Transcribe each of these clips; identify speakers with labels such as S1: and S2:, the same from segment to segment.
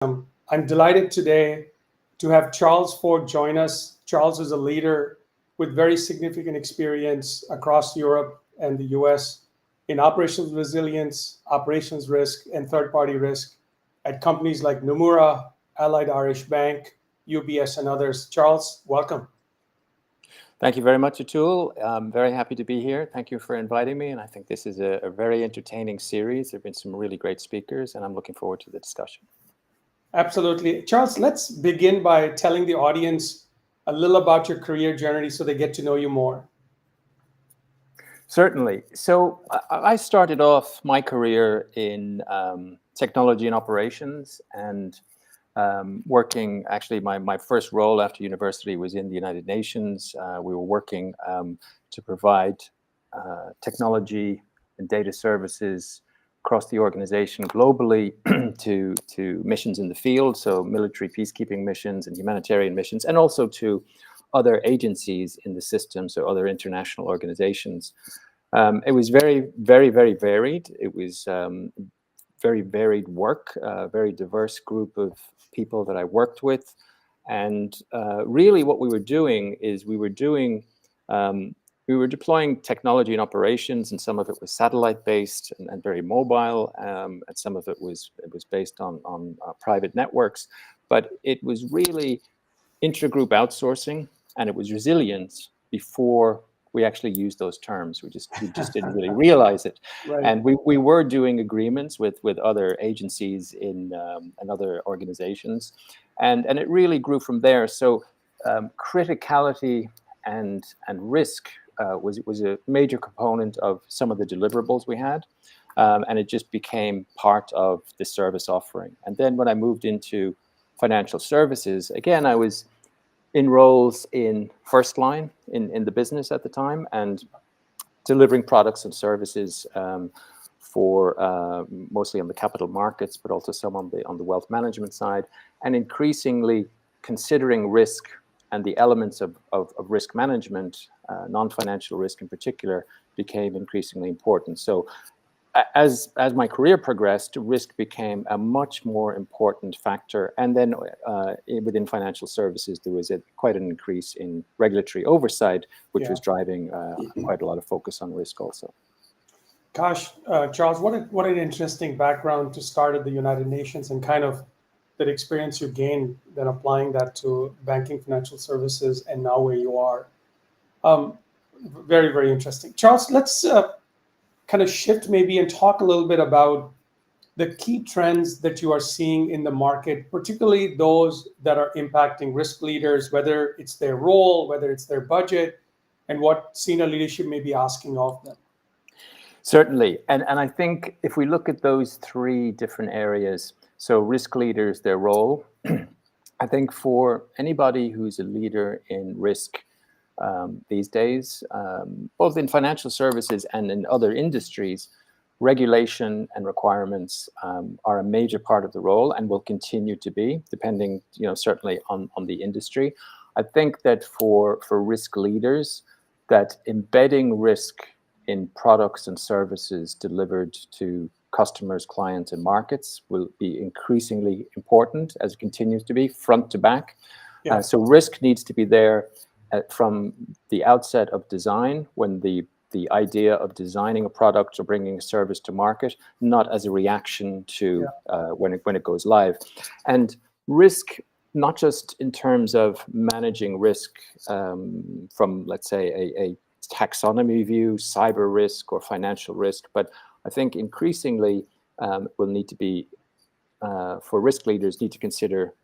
S1: I'm delighted today to have Charles Forde join us. Charles is a leader with very significant experience across Europe and the US in operations resilience, operations risk, and third-party risk at companies like Nomura, Allied Irish Bank, UBS, and others. Charles, welcome.
S2: Thank you very much, Atul. I'm very happy to be here. Thank you for inviting me. And I think this is a very entertaining series. There have been some really great speakers, and I'm looking forward to the discussion.
S1: Absolutely. Charles, let's begin by telling the audience a little about your career journey so they get to know you more.
S2: Certainly. So I started off my career in technology and operations, and working, actually my first role after university was in the United Nations. We were working to provide technology and data services across the organization globally to missions in the field, so military peacekeeping missions and humanitarian missions, and also to other agencies in the system, so other international organizations. It was very, very, very varied. It was very varied work, a very diverse group of people that I worked with. And really what we were doing is we were deploying technology and operations, and some of it was satellite-based and very mobile, and some of it was based on private networks. But it was really intragroup outsourcing, and it was resilience before we actually used those terms. We just didn't really realize it.
S1: Right.
S2: And we were doing agreements with other agencies and other organizations, and it really grew from there. So criticality and risk was a major component of some of the deliverables we had, and it just became part of the service offering. And then when I moved into financial services, again, I was in roles in first line in the business at the time, and delivering products and services for mostly on the capital markets, but also some on the wealth management side, and increasingly considering risk and the elements of risk management, non-financial risk in particular, became increasingly important. So as my career progressed, risk became a much more important factor. And then within financial services, there was quite an increase in regulatory oversight, which was driving quite a lot of focus on risk also.
S1: Gosh, Charles, what an interesting background to start at the United Nations, and kind of that experience you gained, then applying that to banking, financial services, and now where you are. Very, very interesting. Charles, let's kind of shift maybe and talk a little bit about the key trends that you are seeing in the market, particularly those that are impacting risk leaders, whether it's their role, whether it's their budget, and what senior leadership may be asking of them.
S2: Certainly. And I think if we look at those three different areas, so risk leaders, their role, I think for anybody who's a leader in risk these days, both in financial services and in other industries, regulation and requirements are a major part of the role and will continue to be, depending, certainly on the industry. I think that for risk leaders, that embedding risk in products and services delivered to customers, clients, and markets will be increasingly important, as it continues to be, front to back.
S1: Yeah.
S2: So risk needs to be there from the outset of design, when the idea of designing a product or bringing a service to market, not as a reaction to when it goes live. And risk, not just in terms of managing risk from, let's say, a taxonomy view, cyber risk or financial risk, but I think increasingly will need to be, for risk leaders, need to consider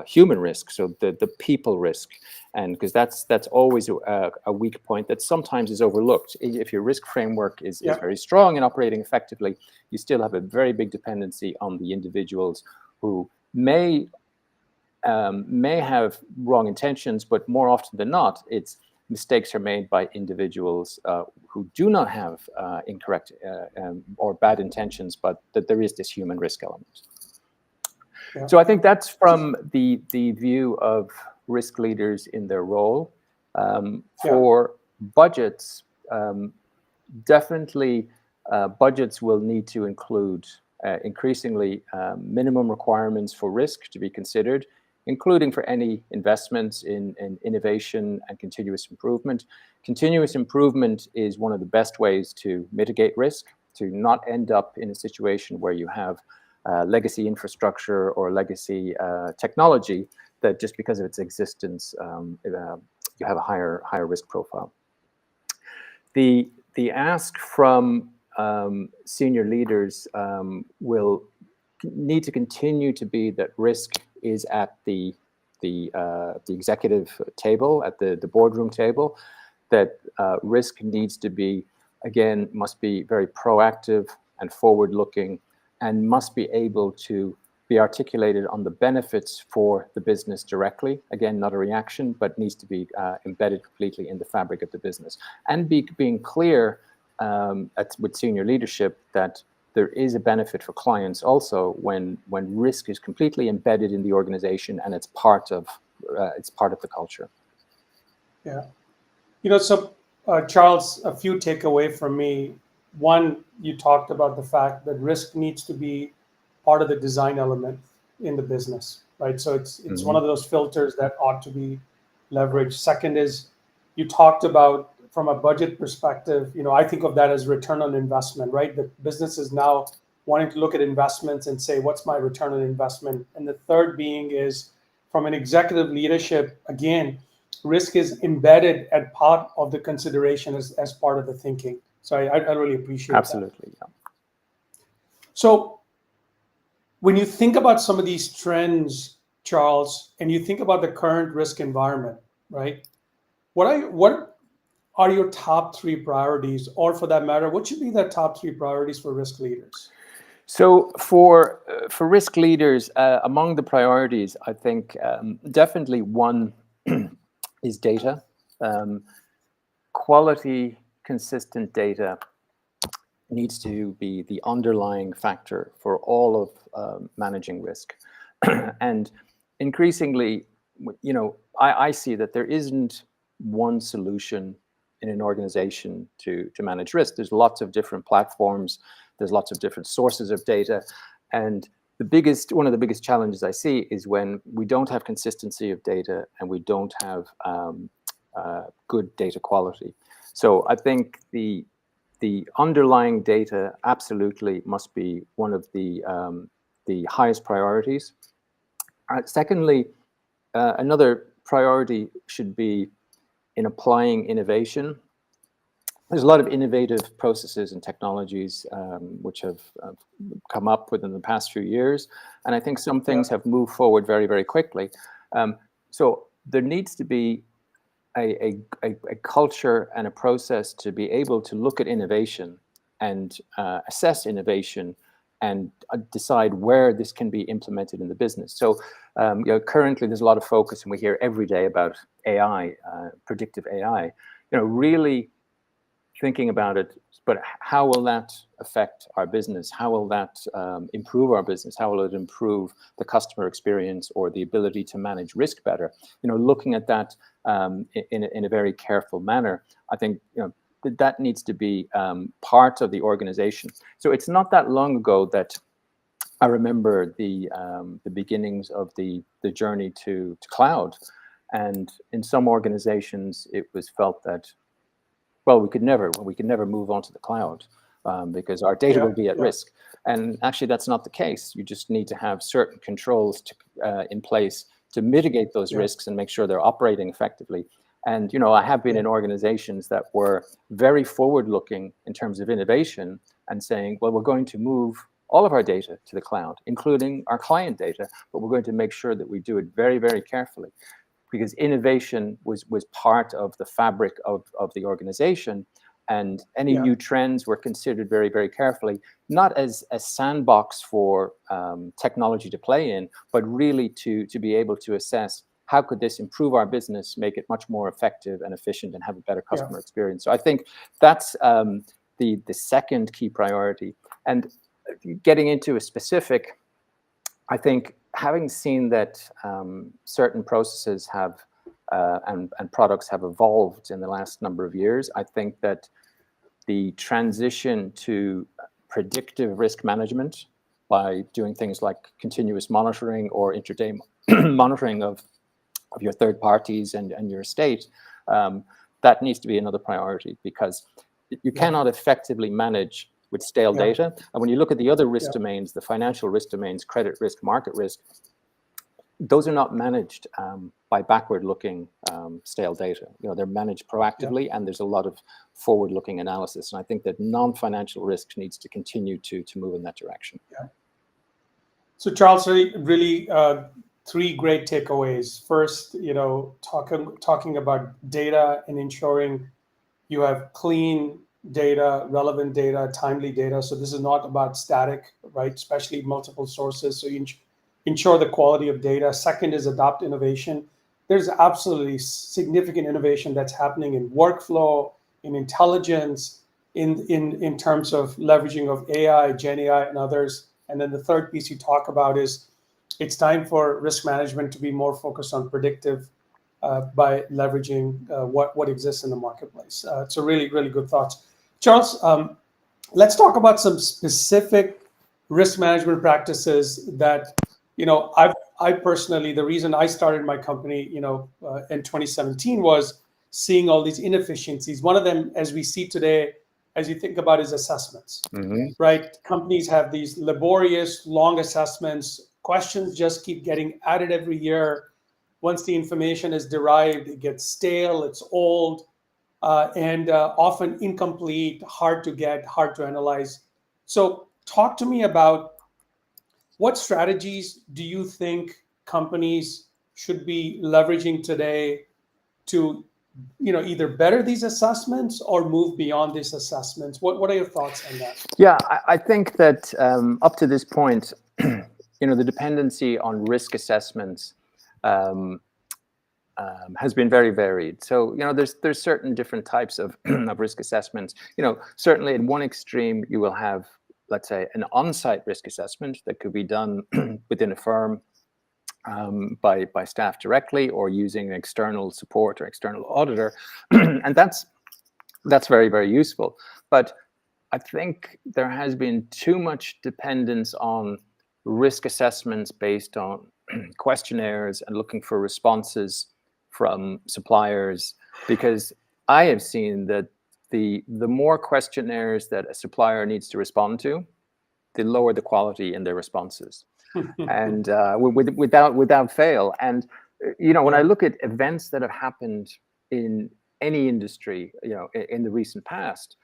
S2: human risk, so the people risk, and because that's always a weak point that sometimes is overlooked. If your risk framework is very strong and operating effectively, you still have a very big dependency on the individuals who may have wrong intentions, but more often than not, it's mistakes are made by individuals who do not have incorrect or bad intentions, but that there is this human risk element. Yeah. So I think that's from the view of risk leaders in their role. For budgets, definitely budgets will need to include increasingly minimum requirements for risk to be considered, including for any investments in innovation and continuous improvement. Continuous improvement is one of the best ways to mitigate risk, to not end up in a situation where you have legacy infrastructure or legacy technology that just because of its existence, you have a higher risk profile. The ask from senior leaders will need to continue to be that risk is at the executive table, at the boardroom table, that risk needs to be, again, must be very proactive and forward-looking, and must be able to be articulated on the benefits for the business directly. Again, not a reaction, but needs to be embedded completely in the fabric of the business. And being clear with senior leadership that there is a benefit for clients also when risk is completely embedded in the organization and it's part of the culture.
S1: Yeah. So Charles, a few takeaway from me. One, you talked about the fact that risk needs to be part of the design element in the business, right? So it's one of those filters that ought to be leveraged. Second is, you talked about from a budget perspective, I think of that as return on investment, right? The business is now wanting to look at investments and say, what's my return on investment? And the third being is from an executive leadership, again, risk is embedded as part of the consideration as part of the thinking. So I really appreciate
S2: Absolutely,
S1: that. Yeah. So when you think about some of these trends, Charles, and you think about the current risk environment, right? What are your top 3 priorities, or for that matter, what should be the top 3 priorities for risk leaders?
S2: So for risk leaders, among the priorities, I think definitely one is data. Quality, consistent data needs to be the underlying factor for all of managing risk. And increasingly, I see that there isn't one solution in an organization to manage risk. There's lots of different platforms. There's lots of different sources of data. And one of the biggest challenges I see is when we don't have consistency of data and we don't have good data quality. So I think the underlying data absolutely must be one of the highest priorities. Secondly, another priority should be in applying innovation. There's a lot of innovative processes and technologies which have come up within the past few years, and I think some things have moved forward very, very quickly. So there needs to be a culture and a process to be able to look at innovation and assess innovation and decide where this can be implemented in the business. So currently there's a lot of focus, and we hear every day about AI, predictive AI, really thinking about it, but how will that affect our business? How will that improve our business? How will it improve the customer experience or the ability to manage risk better? Looking at that in a very careful manner, I think that needs to be part of the organization. So it's not that long ago that I remember the beginnings of the journey to cloud, and in some organizations it was felt that, well, we could never move on to the cloud because our data will be at risk. And actually, that's not the case. You just need to have certain controls in place to mitigate those risks and make sure they're operating effectively. And I have been in organizations that were very forward-looking in terms of innovation and saying, well, we're going to move all of our data to the cloud, including our client data, but we're going to make sure that we do it very, very carefully, because innovation was part of the fabric of the organization, and any new trends were considered very, very carefully, not as a sandbox for technology to play in, but really to be able to assess how could this improve our business, make it much more effective and efficient, and have a better customer experience. So I think that's the second key priority. And getting into a specific, I think having seen that certain processes have and products have evolved in the last number of years, I think that the transition to predictive risk management by doing things like continuous monitoring or intraday monitoring of your third parties and your estate, that needs to be another priority, because you cannot effectively manage with stale data. And when you look at the other risk domains, the financial risk domains, credit risk, market risk, those are not managed by backward-looking stale data. They're managed proactively, and there's a lot of forward-looking analysis. And I think that non-financial risk needs to continue to move in that direction.
S1: Yeah. So Charles, really three great takeaways. First, talking about data and ensuring you have clean data, relevant data, timely data. So this is not about static, right? Especially multiple sources. So you ensure the quality of data. Second is adopt innovation. There's absolutely significant innovation that's happening in workflow, in intelligence, in terms of leveraging of AI, Gen AI, and others. And then the third piece you talk about is it's time for risk management to be more focused on predictive by leveraging what exists in the marketplace. So really, really good thoughts. Charles, let's talk about some specific risk management practices that, I personally, the reason I started my company, in 2017 was seeing all these inefficiencies. One of them, as we see today, as you think about, is assessments, right? Companies have these laborious, long assessments. Questions just keep getting added every year. Once the information is derived, it gets stale, it's old, and often incomplete, hard to get, hard to analyze. So talk to me about what strategies do you think companies should be leveraging today to either better these assessments or move beyond these assessments? What are your thoughts on that?
S2: Yeah, I think that up to this point, the dependency on risk assessments has been very varied. So there's certain different types of risk assessments. Certainly in one extreme you will have, let's say, an on-site risk assessment that could be done within a firm by staff directly, or using external support or external auditor, and that's very, very useful. But I think there has been too much dependence on risk assessments based on questionnaires and looking for responses from suppliers, because I have seen that the more questionnaires that a supplier needs to respond to, the lower the quality in their responses, and without fail. And when I look at events that have happened in any industry, in the recent past,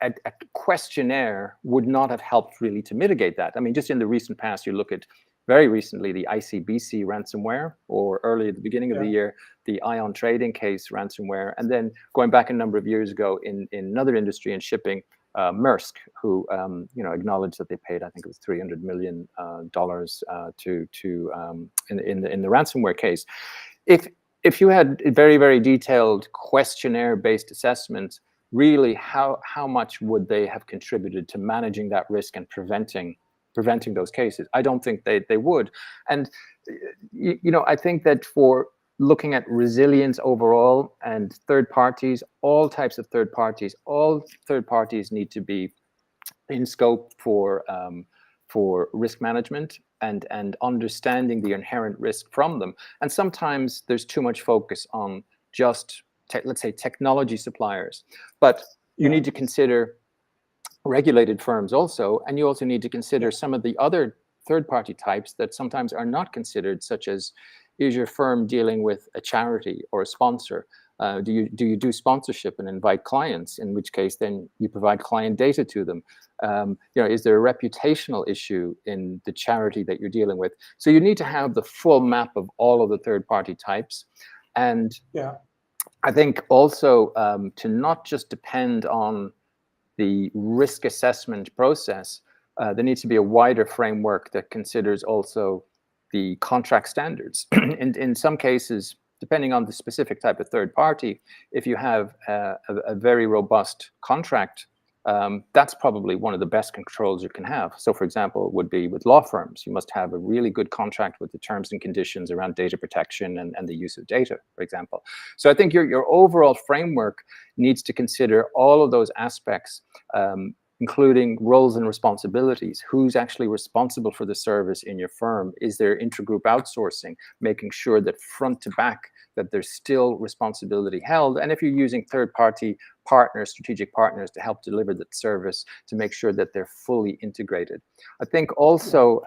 S2: a questionnaire would not have helped really to mitigate that. I mean, just in the recent past, you look at very recently the ICBC ransomware, or early at the beginning of the year, the Ion Trading case ransomware, and then going back a number of years ago in another industry, in shipping, Maersk, who acknowledged that they paid, I think it was $300 million in the ransomware case. If you had very, very detailed questionnaire-based assessments, really, how much would they have contributed to managing that risk and preventing those cases? I don't think they would. And I think that for looking at resilience overall and third parties, all types of third parties, all third parties need to be in scope for risk management and understanding the inherent risk from them. And sometimes there's too much focus on just let's say technology suppliers, but you need to consider regulated firms also, and you also need to consider some of the other third-party types that sometimes are not considered, such as, is your firm dealing with a charity or a sponsor? Do you do sponsorship and invite clients, in which case then you provide client data to them? Is there a reputational issue in the charity that you're dealing with? So you need to have the full map of all of the third-party types. And I think also to not just depend on the risk assessment process, there needs to be a wider framework that considers also the contract standards. And in some cases, depending on the specific type of third party, if you have a very robust contract, that's probably one of the best controls you can have. So, for example, would be with law firms. You must have a really good contract with the terms and conditions around data protection and the use of data, for example. So I think your overall framework needs to consider all of those aspects including roles and responsibilities. Who's actually responsible for the service in your firm? Is there intergroup outsourcing? Making sure that front to back, that there's still responsibility held. And if you're using third-party partners, strategic partners to help deliver that service, to make sure that they're fully integrated. I think also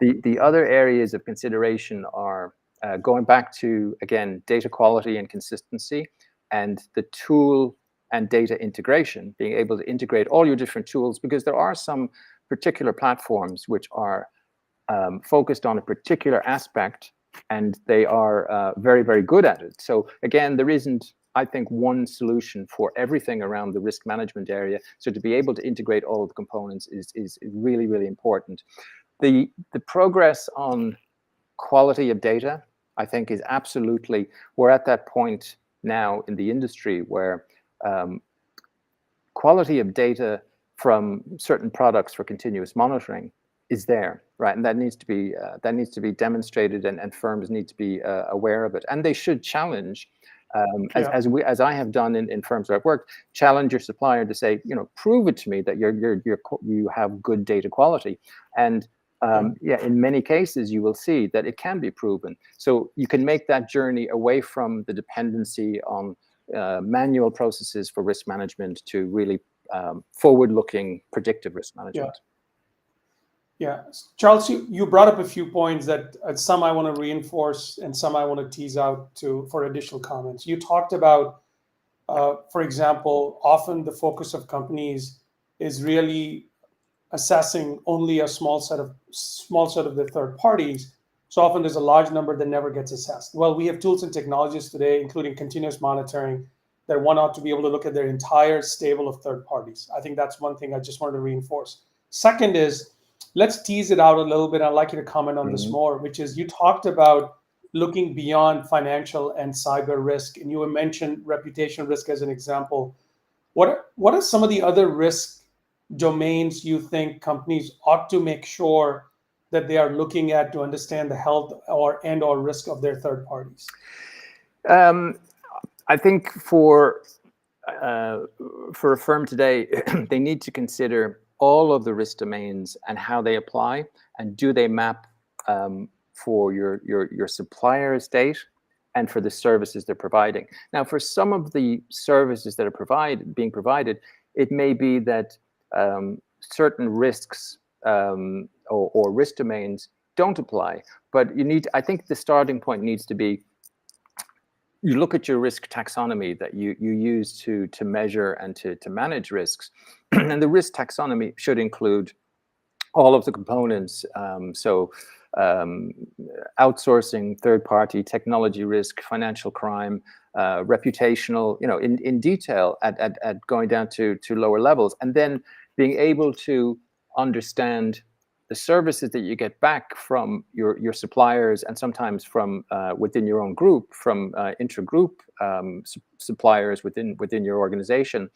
S2: the other areas of consideration are going back to, again, data quality and consistency, and the tool and data integration, being able to integrate all your different tools, because there are some particular platforms which are focused on a particular aspect, and they are very, very good at it. So again, there isn't, I think, one solution for everything around the risk management area. So to be able to integrate all of the components is really, really important. The progress on quality of data, I think, is absolutely, we're at that point now in the industry where quality of data from certain products for continuous monitoring is there, right? And that needs to be demonstrated, and firms need to be aware of it, and they should challenge, as I have done in firms where I've worked, challenge your supplier to say, prove it to me that you have good data quality, and in many cases you will see that it can be proven. So you can make that journey away from the dependency on manual processes for risk management to really forward-looking predictive risk management.
S1: Yeah, Charles, you brought up a few points that some I want to reinforce and some I want to tease out for additional comments. You talked about, for example, often the focus of companies is really assessing only a small set of the third parties. So often there's a large number that never gets assessed. Well, we have tools and technologies today, including continuous monitoring, that one ought to be able to look at their entire stable of third parties. I think that's one thing I just wanted to reinforce. Second is, let's tease it out a little bit. I'd like you to comment on this more, which is, you talked about looking beyond financial and cyber risk, and you mentioned reputation risk as an example. What are some of the other risk domains you think companies ought to make sure that they are looking at to understand the health or risk of their third parties?
S2: I think for a firm today, they need to consider all of the risk domains and how they apply, and do they map for your supplier estate and for the services they're providing. Now, for some of the services that are being provided, it may be that certain risks or risk domains don't apply, but I think the starting point needs to be, you look at your risk taxonomy that you use to measure and to manage risks. And the risk taxonomy should include all of the components. Outsourcing, third-party, technology risk, financial crime, reputational, in detail at going down to lower levels. And then being able to understand the services that you get back from your suppliers, and sometimes from within your own group, from intragroup suppliers within your organization,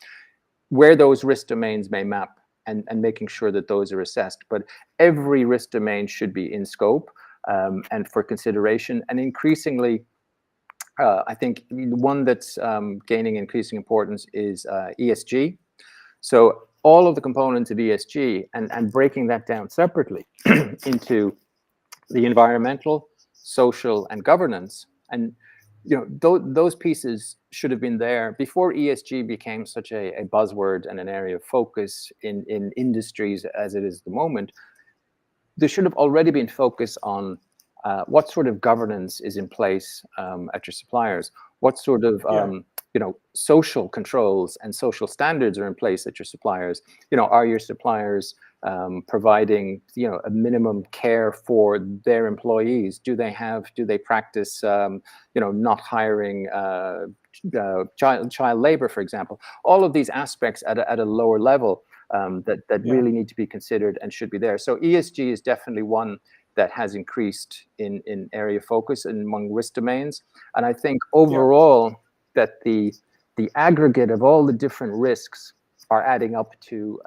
S2: where those risk domains may map, and making sure that those are assessed. But every risk domain should be in scope and for consideration. And increasingly, I think the one that's gaining increasing importance is ESG. So all of the components of ESG, and breaking that down separately into the environmental, social, and governance. And those pieces should have been there before ESG became such a buzzword and an area of focus in industries as it is at the moment. There should have already been focus on what sort of governance is in place at your suppliers, what sort of social controls and social standards are in place at your suppliers. Are your suppliers providing a minimum care for their employees? Do they practice not hiring child labor, for example? All of these aspects at a lower level that really need to be considered and should be there. So ESG is definitely one that has increased in area of focus and among risk domains. And I think overall that the aggregate of all the different risks are adding up to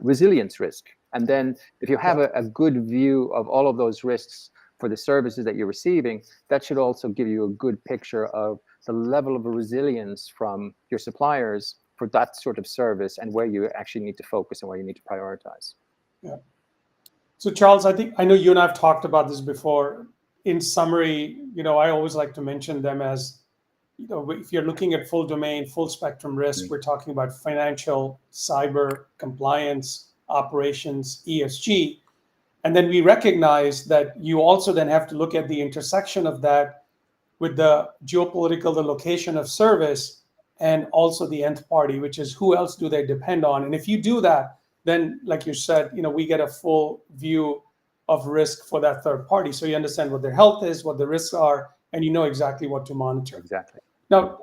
S2: resilience risk. And then if you have a good view of all of those risks for the services that you're receiving, that should also give you a good picture of the level of resilience from your suppliers for that sort of service, and where you actually need to focus and where you need to prioritize.
S1: Yeah. So Charles, I know you and I've talked about this before. In summary, I always like to mention them as, if you're looking at full domain, full spectrum risk, we're talking about financial, cyber, compliance, operations, ESG. And then we recognize that you also then have to look at the intersection of that with the geopolitical, the location of service, and also the nth party, which is who else do they depend on. And if you do that, then like you said, we get a full view of risk for that third party. So you understand what their health is, what the risks are, and you know exactly what to monitor.
S2: Exactly.
S1: Now,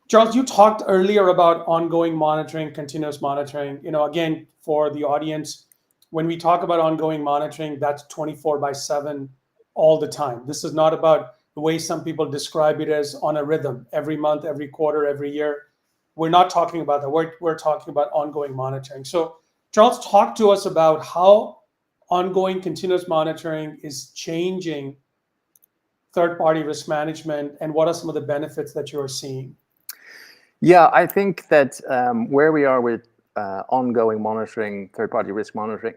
S1: Charles, you talked earlier about ongoing monitoring, continuous monitoring. Again, for the audience, when we talk about ongoing monitoring, that's 24/7 all the time. This is not about the way some people describe it as on a rhythm, every month, every quarter, every year. We're not talking about that. We're talking about ongoing monitoring. So, Charles, talk to us about how ongoing continuous monitoring is changing third-party risk management, and what are some of the benefits that you're seeing?
S2: Yeah, I think that where we are with ongoing monitoring, third-party risk monitoring,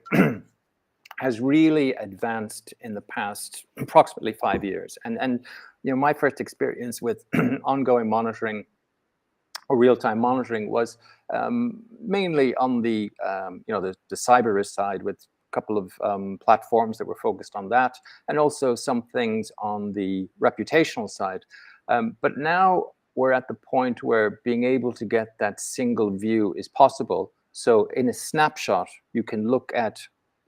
S2: has really advanced in the past approximately 5 years. And my first experience with ongoing monitoring or real-time monitoring was mainly on the cyber risk side, with a couple of platforms that were focused on that, and also some things on the reputational side. But now we're at the point where being able to get that single view is possible. So in a snapshot, you can look at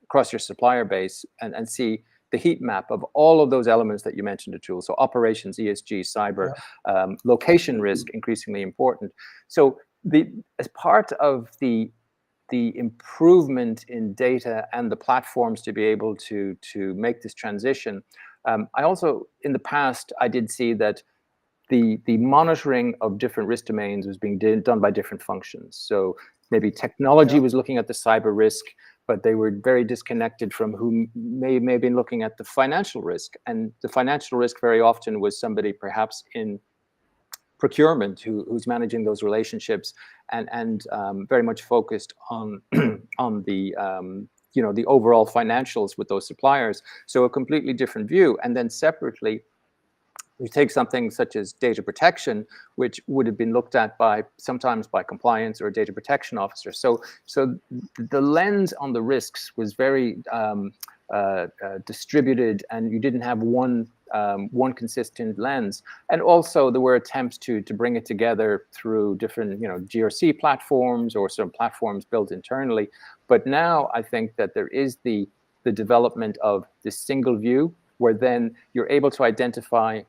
S2: across your supplier base and see the heat map of all of those elements that you mentioned, Atul. So operations, ESG, cyber, location risk, increasingly important. So as part of the improvement in data and the platforms to be able to make this transition, I also, in the past, I did see that the monitoring of different risk domains was being done by different functions. So maybe technology was looking at the cyber risk, but they were very disconnected from who may have been looking at the financial risk. And the financial risk very often was somebody perhaps in procurement who's managing those relationships, and very much focused on on the the overall financials with those suppliers. So a completely different view. And then separately, you take something such as data protection, which would have been looked at sometimes by compliance or a data protection officer. So the lens on the risks was very distributed, and you didn't have one consistent lens. And also there were attempts to bring it together through different GRC platforms or some platforms built internally. But now I think that there is the development of this single view, where then you're able to identify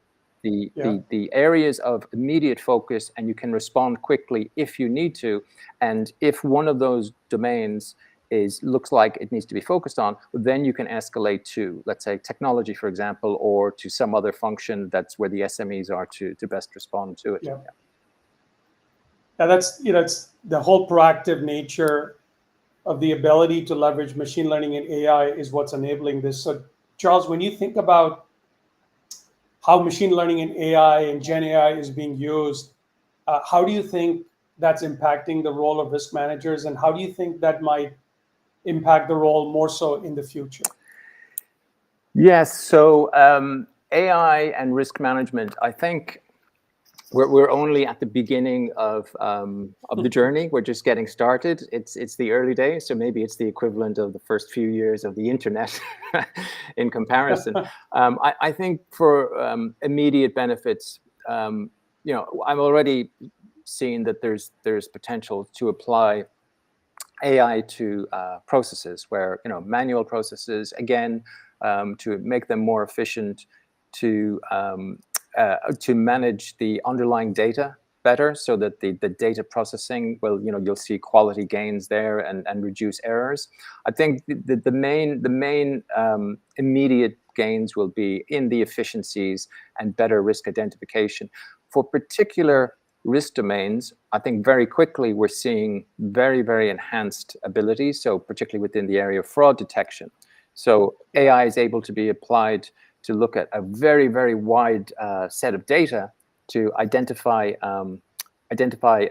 S2: the areas of immediate focus, and you can respond quickly if you need to. And if one of those domains looks like it needs to be focused on, then you can escalate to, let's say, technology, for example, or to some other function that's where the SMEs are to best respond to it.
S1: Yeah, that's it's the whole proactive nature of the ability to leverage machine learning and AI is what's enabling this. So, Charles, when you think about how machine learning and AI and Gen AI is being used, how do you think that's impacting the role of risk managers, and how do you think that might impact the role more so in the future?
S2: Yes, so AI and risk management, I think we're only at the beginning of the journey. We're just getting started. It's the early days, so maybe it's the equivalent of the first few years of the internet in comparison. I think for immediate benefits, I'm already seeing that there's potential to apply AI to processes where manual processes, again, to make them more efficient, to manage the underlying data better, so that the data processing will, you'll see quality gains there and reduce errors. I think the main immediate gains will be in the efficiencies and better risk identification. For particular risk domains, I think very quickly we're seeing very, very enhanced abilities, so particularly within the area of fraud detection. So AI is able to be applied to look at a very, very wide set of data to identify identify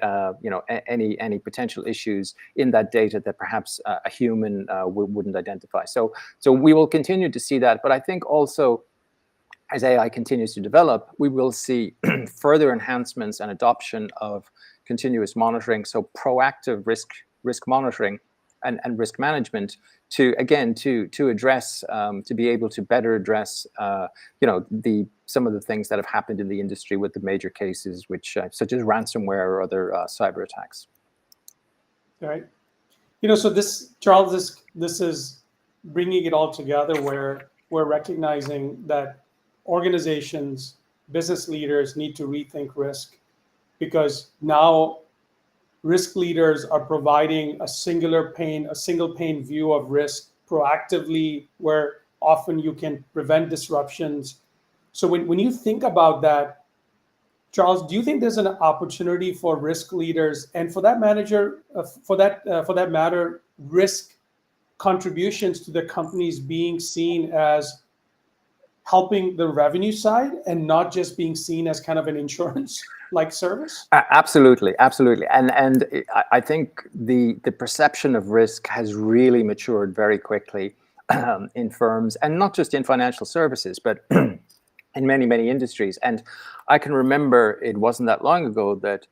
S2: any potential issues in that data that perhaps a human wouldn't identify. So we will continue to see that, but I think also as AI continues to develop, we will see further enhancements and adoption of continuous monitoring, so proactive risk monitoring and risk management to address to be able to better address some of the things that have happened in the industry with the major cases, which such as ransomware or other cyber attacks.
S1: Right. So this, Charles, this is bringing it all together where we're recognizing that organizations, business leaders need to rethink risk, because now risk leaders are providing a single pane view of risk proactively, where often you can prevent disruptions. So when you think about that, Charles, do you think there's an opportunity for risk leaders, and for that matter, risk contributions to the companies being seen as helping the revenue side and not just being seen as kind of an insurance-like service?
S2: Absolutely. And I think the perception of risk has really matured very quickly in firms, and not just in financial services, but in many industries. And I can remember it wasn't that long ago that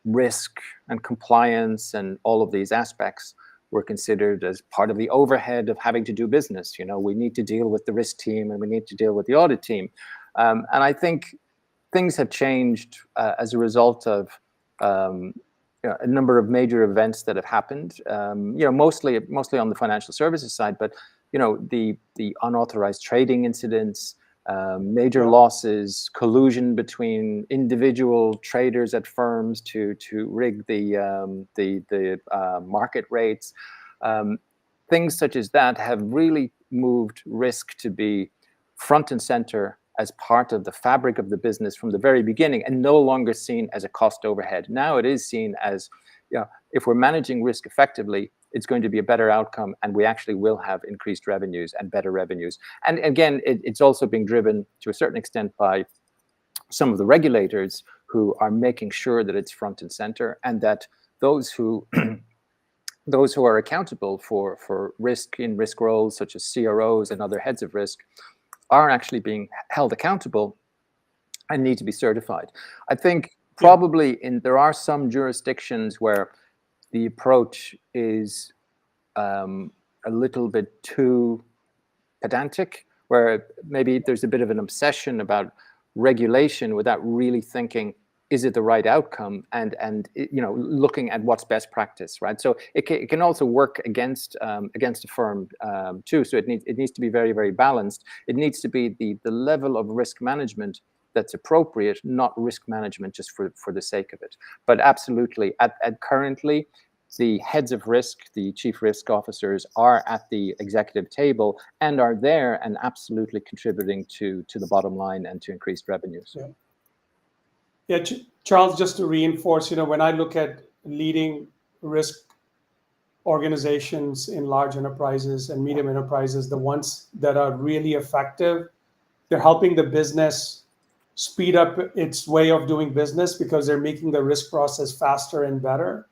S2: risk and compliance and all of these aspects were considered as part of the overhead of having to do business. We need to deal with the risk team and we need to deal with the audit team. And I think things have changed as a result of a number of major events that have happened. Mostly on the financial services side, but the unauthorized trading incidents, major losses, collusion between individual traders at firms to rig the market rates. Things such as that have really moved risk to be front and center as part of the fabric of the business from the very beginning, and no longer seen as a cost overhead. Now it is seen as, if we're managing risk effectively, it's going to be a better outcome, and we actually will have increased revenues and better revenues. And again, it's also being driven to a certain extent by some of the regulators who are making sure that it's front and center, and that those who are accountable for risk in risk roles, such as CROs and other heads of risk, are actually being held accountable and need to be certified. I think probably there are some jurisdictions where the approach is a little bit too pedantic, where maybe there's a bit of an obsession about regulation without really thinking, is it the right outcome, and looking at what's best practice, right? So it can also work against a firm too. So it needs to be very, very balanced. It needs to be the level of risk management that's appropriate, not risk management just for the sake of it. But absolutely, at currently, the heads of risk, the chief risk officers, are at the executive table and are there and absolutely contributing to the bottom line and to increased revenues.
S1: Yeah, Charles, just to reinforce, when I look at leading risk organizations in large enterprises and medium enterprises, the ones that are really effective, they're helping the business speed up its way of doing business because they're making the risk process faster and better.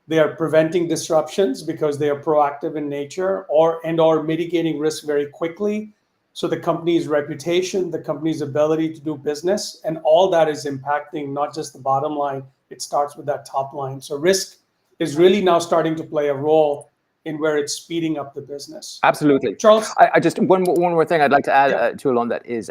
S1: They are preventing disruptions because they are proactive in nature, or mitigating risk very quickly. So the company's reputation, the company's ability to do business, and all that is impacting not just the bottom line, it starts with that top line. So risk is really now starting to play a role in where it's speeding up the business.
S2: Absolutely.
S1: Charles?
S2: I just, one more thing I'd like to add to along that is,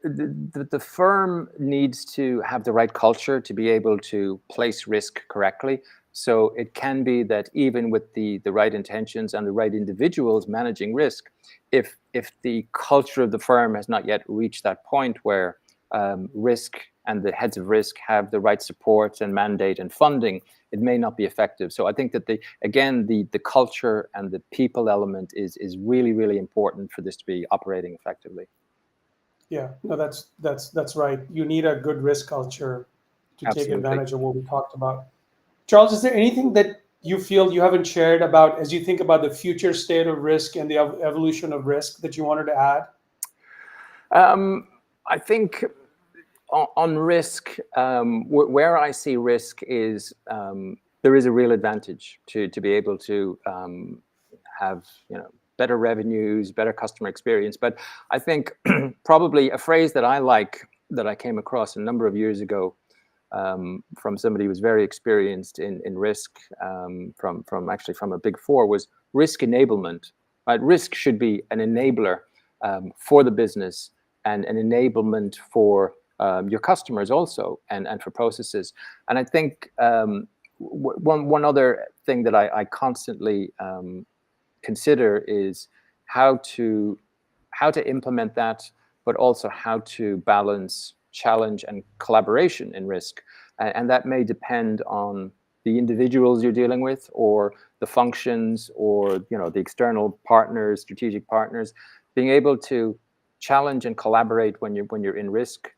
S2: the firm needs to have the right culture to be able to place risk correctly. So it can be that even with the right intentions and the right individuals managing risk, if the culture of the firm has not yet reached that point where risk and the heads of risk have the right support and mandate and funding, it may not be effective. So I think that the culture and the people element is really, really important for this to be operating effectively.
S1: Yeah, no, that's right. You need a good risk culture to take advantage of what we talked about. Charles, is there anything that you feel you haven't shared about as you think about the future state of risk and the evolution of risk that you wanted to add?
S2: I think on risk, where I see risk is there is a real advantage to be able to have better revenues, better customer experience. But I think probably a phrase that I like that I came across a number of years ago from somebody who was very experienced in risk from a Big Four was risk enablement. Right? Risk should be an enabler for the business and an enablement for your customers also and for processes. And I think one other thing that I constantly consider is how to implement that, but also how to balance challenge and collaboration in risk. And that may depend on the individuals you're dealing with, or the functions, or the external partners, strategic partners. Being able to challenge and collaborate when you're in risk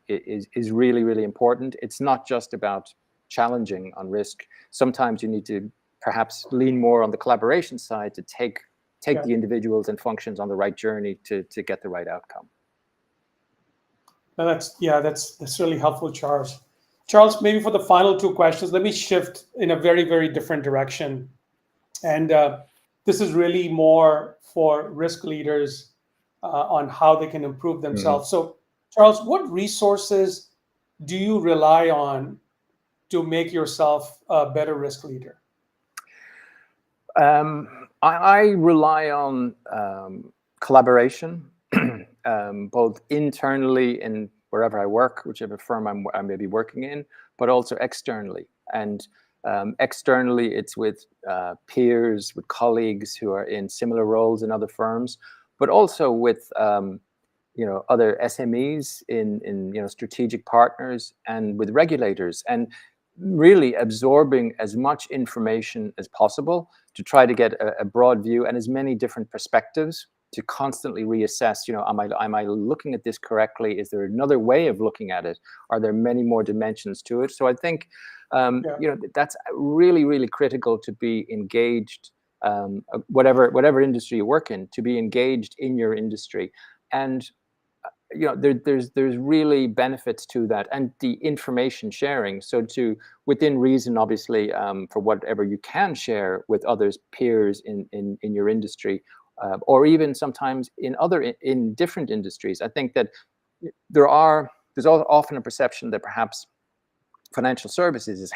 S2: is really, really important. It's not just about challenging on risk. Sometimes you need to perhaps lean more on the collaboration side to take the individuals and functions on the right journey to get the right outcome.
S1: Now that's really helpful, Charles. Charles, maybe for the final two questions, let me shift in a very, very different direction. And this is really more for risk leaders on how they can improve themselves. So, Charles, what resources do you rely on to make yourself a better risk leader?
S2: I rely on collaboration, both internally in wherever I work, whichever firm I may be working in, but also externally. And externally, it's with peers, with colleagues who are in similar roles in other firms, but also with other SMEs in strategic partners, and with regulators, and really absorbing as much information as possible to try to get a broad view and as many different perspectives to constantly reassess, am I looking at this correctly? Is there another way of looking at it? Are there many more dimensions to it? So I think, that's really, really critical to be engaged, whatever industry you work in, to be engaged in your industry. And there's really benefits to that, and the information sharing. So within reason, obviously, for whatever you can share with others, peers in your industry, or even sometimes in different industries. I think that there's often a perception that perhaps financial services is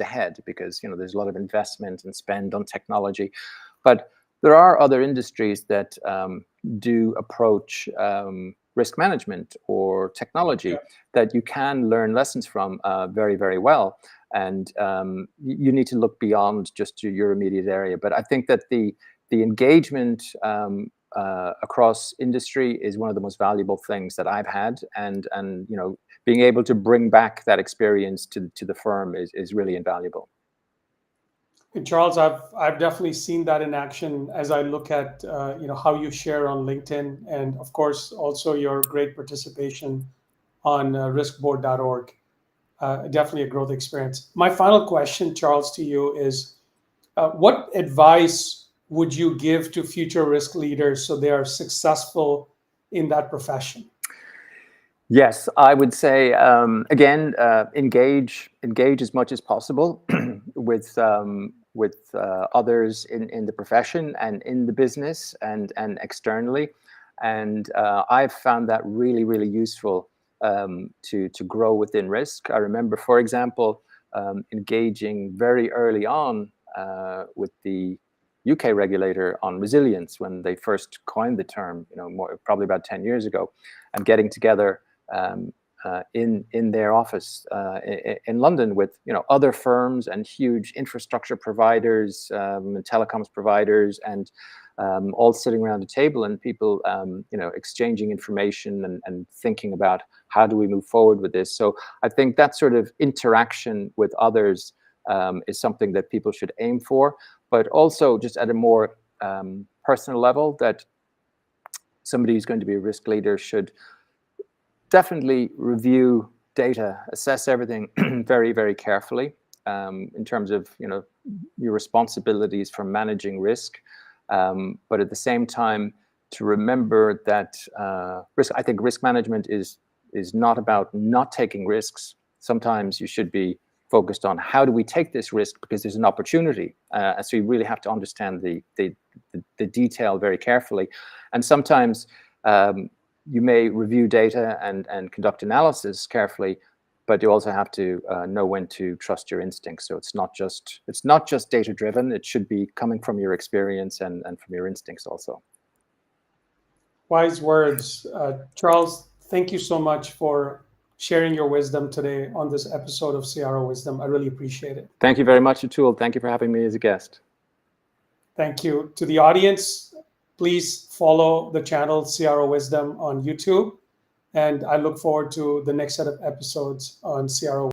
S2: ahead because there's a lot of investment and spend on technology, but there are other industries that do approach risk management or technology that you can learn lessons from very, very well. And you need to look beyond just your immediate area. But I think that the engagement across industry is one of the most valuable things that I've had. And being able to bring back that experience to the firm is really invaluable.
S1: And Charles, I've definitely seen that in action as I look at how you share on LinkedIn, and of course also your great participation on riskboard.org. Definitely a growth experience. My final question, Charles, to you is, what advice would you give to future risk leaders so they are successful in that profession?
S2: Yes, I would say again, engage as much as possible with others in the profession and in the business and externally, and I've found that really, really useful to grow within risk. I remember, for example, engaging very early on with the UK regulator on resilience when they first coined the term, probably about 10 years ago, and getting together in their office in London with other firms and huge infrastructure providers, and telecoms providers, and all sitting around a table, and people exchanging information and thinking about how do we move forward with this. So I think that sort of interaction with others is something that people should aim for, but also just at a more personal level, that somebody who's going to be a risk leader should definitely review data, assess everything very, very carefully in terms of your responsibilities for managing risk, but at the same time to remember that I think risk management is is not about not taking risks. Sometimes you should be focused on how do we take this risk because there's an opportunity. So you really have to understand the detail very carefully. And sometimes you may review data and conduct analysis carefully, but you also have to know when to trust your instincts. So it's not just data driven. It should be coming from your experience and from your instincts also.
S1: Wise words. Charles, thank you so much for sharing your wisdom today on this episode of CRO Wisdom. I really appreciate it.
S2: Thank you very much, Atul. Thank you for having me as a guest.
S1: Thank you. To the audience, please follow the channel CRO Wisdom on YouTube. And I look forward to the next set of episodes on CRO